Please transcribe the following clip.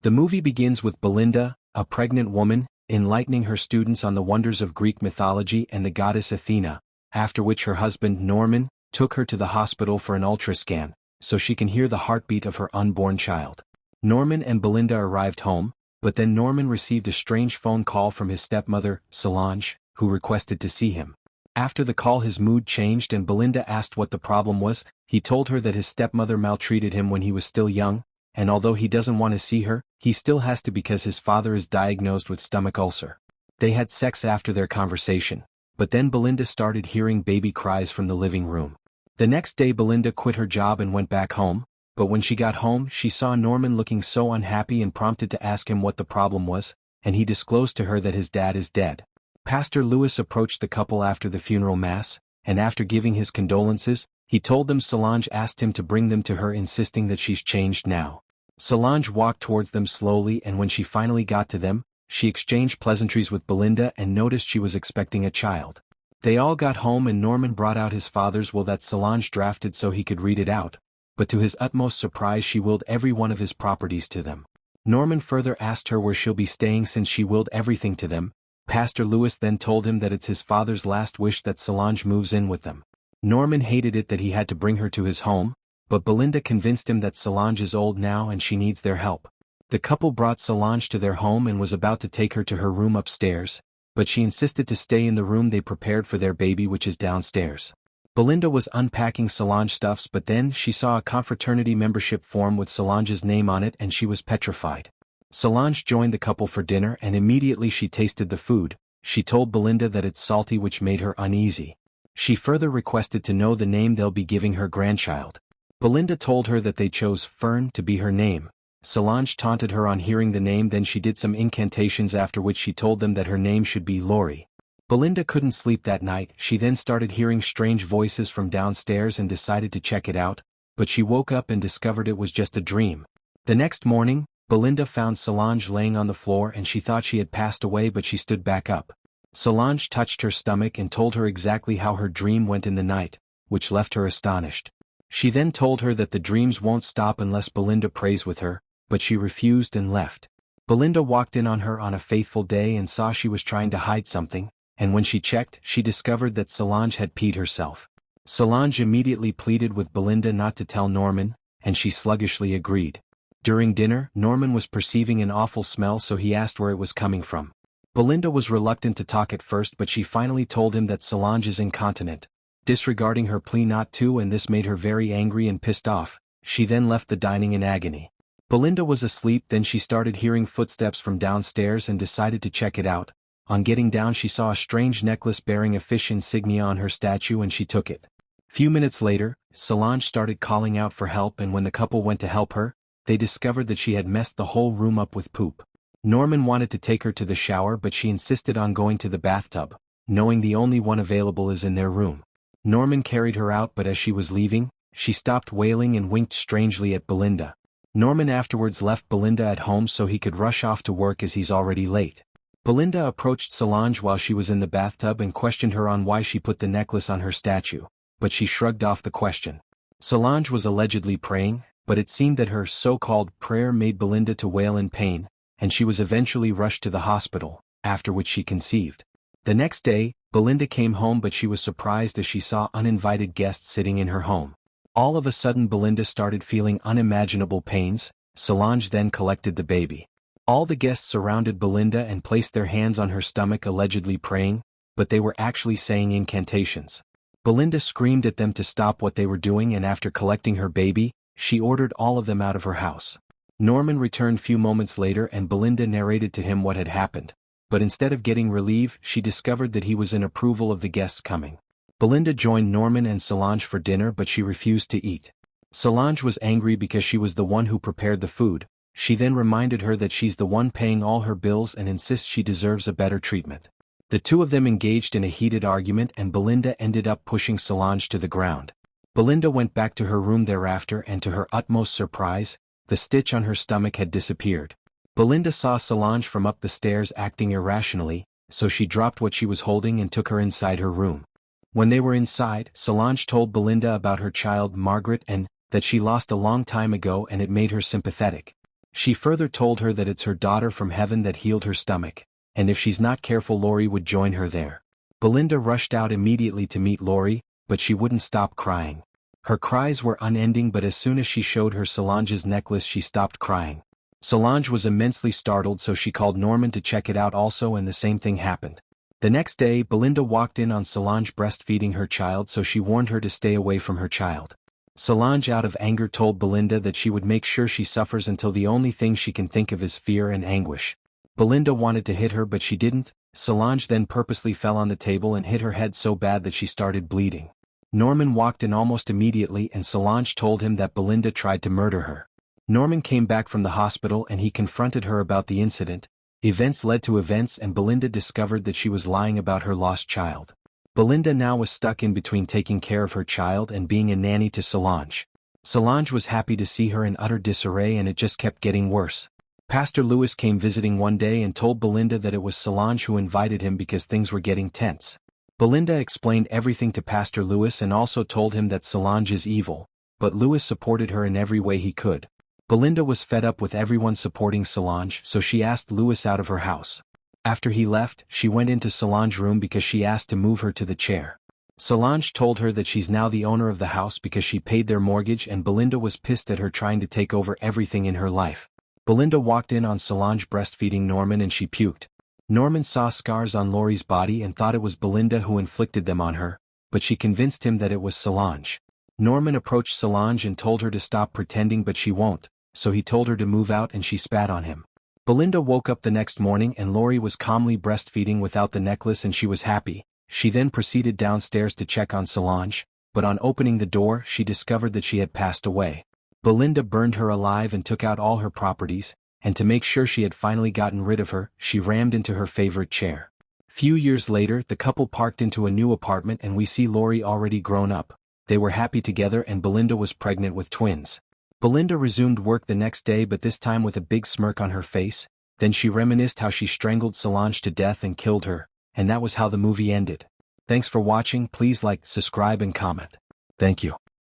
The movie begins with Belinda, a pregnant woman, enlightening her students on the wonders of Greek mythology and the goddess Athena, after which her husband Norman took her to the hospital for an ultrascan, so she can hear the heartbeat of her unborn child. Norman and Belinda arrived home, but then Norman received a strange phone call from his stepmother, Solange, who requested to see him. After the call his mood changed and Belinda asked what the problem was. He told her that his stepmother maltreated him when he was still young, and although he doesn't want to see her, he still has to because his father is diagnosed with stomach ulcer. They had sex after their conversation, but then Belinda started hearing baby cries from the living room. The next day Belinda quit her job and went back home, but when she got home she saw Norman looking so unhappy and prompted to ask him what the problem was, and he disclosed to her that his dad is dead. Pastor Lewis approached the couple after the funeral mass, and after giving his condolences, he told them Solange asked him to bring them to her, insisting that she's changed now. Solange walked towards them slowly, and when she finally got to them, she exchanged pleasantries with Belinda and noticed she was expecting a child. They all got home and Norman brought out his father's will that Solange drafted so he could read it out, but to his utmost surprise she willed every one of his properties to them. Norman further asked her where she'll be staying since she willed everything to them. Pastor Lewis then told him that it's his father's last wish that Solange moves in with them. Norman hated it that he had to bring her to his home, but Belinda convinced him that Solange is old now and she needs their help. The couple brought Solange to their home and was about to take her to her room upstairs, but she insisted to stay in the room they prepared for their baby, which is downstairs. Belinda was unpacking Solange stuffs, but then she saw a confraternity membership form with Solange's name on it and she was petrified. Solange joined the couple for dinner and immediately she tasted the food. She told Belinda that it's salty, which made her uneasy. She further requested to know the name they'll be giving her grandchild. Belinda told her that they chose Fern to be her name. Solange taunted her on hearing the name, then she did some incantations after which she told them that her name should be Lori. Belinda couldn't sleep that night. She then started hearing strange voices from downstairs and decided to check it out, but she woke up and discovered it was just a dream. The next morning, Belinda found Solange laying on the floor and she thought she had passed away, but she stood back up. Solange touched her stomach and told her exactly how her dream went in the night, which left her astonished. She then told her that the dreams won't stop unless Belinda prays with her, but she refused and left. Belinda walked in on her on a faithful day and saw she was trying to hide something, and when she checked, she discovered that Solange had peed herself. Solange immediately pleaded with Belinda not to tell Norman, and she sluggishly agreed. During dinner, Norman was perceiving an awful smell, so he asked where it was coming from. Belinda was reluctant to talk at first, but she finally told him that Solange is incontinent, disregarding her plea not to, and this made her very angry and pissed off. She then left the dining in agony. Belinda was asleep, then she started hearing footsteps from downstairs and decided to check it out. On getting down she saw a strange necklace bearing a fish insignia on her statue and she took it. Few minutes later, Solange started calling out for help, and when the couple went to help her, they discovered that she had messed the whole room up with poop. Norman wanted to take her to the shower, but she insisted on going to the bathtub, knowing the only one available is in their room. Norman carried her out, but as she was leaving, she stopped wailing and winked strangely at Belinda. Norman afterwards left Belinda at home so he could rush off to work as he's already late. Belinda approached Solange while she was in the bathtub and questioned her on why she put the necklace on her statue, but she shrugged off the question. Solange was allegedly praying, but it seemed that her so-called prayer made Belinda to wail in pain, and she was eventually rushed to the hospital, after which she conceived. The next day, Belinda came home, but she was surprised as she saw uninvited guests sitting in her home. All of a sudden Belinda started feeling unimaginable pains. Solange then collected the baby. All the guests surrounded Belinda and placed their hands on her stomach, allegedly praying, but they were actually saying incantations. Belinda screamed at them to stop what they were doing, and after collecting her baby, she ordered all of them out of her house. Norman returned few moments later and Belinda narrated to him what had happened, but instead of getting relief, she discovered that he was in approval of the guests coming. Belinda joined Norman and Solange for dinner, but she refused to eat. Solange was angry because she was the one who prepared the food. She then reminded her that she's the one paying all her bills and insists she deserves a better treatment. The two of them engaged in a heated argument and Belinda ended up pushing Solange to the ground. Belinda went back to her room thereafter, and to her utmost surprise, the stitch on her stomach had disappeared. Belinda saw Solange from up the stairs acting irrationally, so she dropped what she was holding and took her inside her room. When they were inside, Solange told Belinda about her child Margaret and that she lost a long time ago, and it made her sympathetic. She further told her that it's her daughter from heaven that healed her stomach, and if she's not careful Lori would join her there. Belinda rushed out immediately to meet Lori, but she wouldn't stop crying. Her cries were unending, but as soon as she showed her Solange's necklace she stopped crying. Solange was immensely startled, so she called Norman to check it out also, and the same thing happened. The next day Belinda walked in on Solange breastfeeding her child, so she warned her to stay away from her child. Solange out of anger told Belinda that she would make sure she suffers until the only thing she can think of is fear and anguish. Belinda wanted to hit her but she didn't. Solange then purposely fell on the table and hit her head so bad that she started bleeding. Norman walked in almost immediately and Solange told him that Belinda tried to murder her. Norman came back from the hospital and he confronted her about the incident. Events led to events and Belinda discovered that she was lying about her lost child. Belinda now was stuck in between taking care of her child and being a nanny to Solange. Solange was happy to see her in utter disarray and it just kept getting worse. Pastor Lewis came visiting one day and told Belinda that it was Solange who invited him because things were getting tense. Belinda explained everything to Pastor Lewis and also told him that Solange is evil, but Lewis supported her in every way he could. Belinda was fed up with everyone supporting Solange, so she asked Lewis out of her house. After he left, she went into Solange's room because she asked to move her to the chair. Solange told her that she's now the owner of the house because she paid their mortgage, and Belinda was pissed at her trying to take over everything in her life. Belinda walked in on Solange breastfeeding Norman and she puked. Norman saw scars on Lori's body and thought it was Belinda who inflicted them on her, but she convinced him that it was Solange. Norman approached Solange and told her to stop pretending, but she won't, so he told her to move out and she spat on him. Belinda woke up the next morning and Lori was calmly breastfeeding without the necklace and she was happy. She then proceeded downstairs to check on Solange, but on opening the door she discovered that she had passed away. Belinda burned her alive and took out all her properties, and to make sure she had finally gotten rid of her, she rammed into her favorite chair. Few years later the couple parked into a new apartment and we see Lori already grown up. They were happy together and Belinda was pregnant with twins. Belinda resumed work the next day, but this time with a big smirk on her face. Then she reminisced how she strangled Solange to death and killed her, and that was how the movie ended. Thanks for watching. Please like, subscribe and comment. Thank you.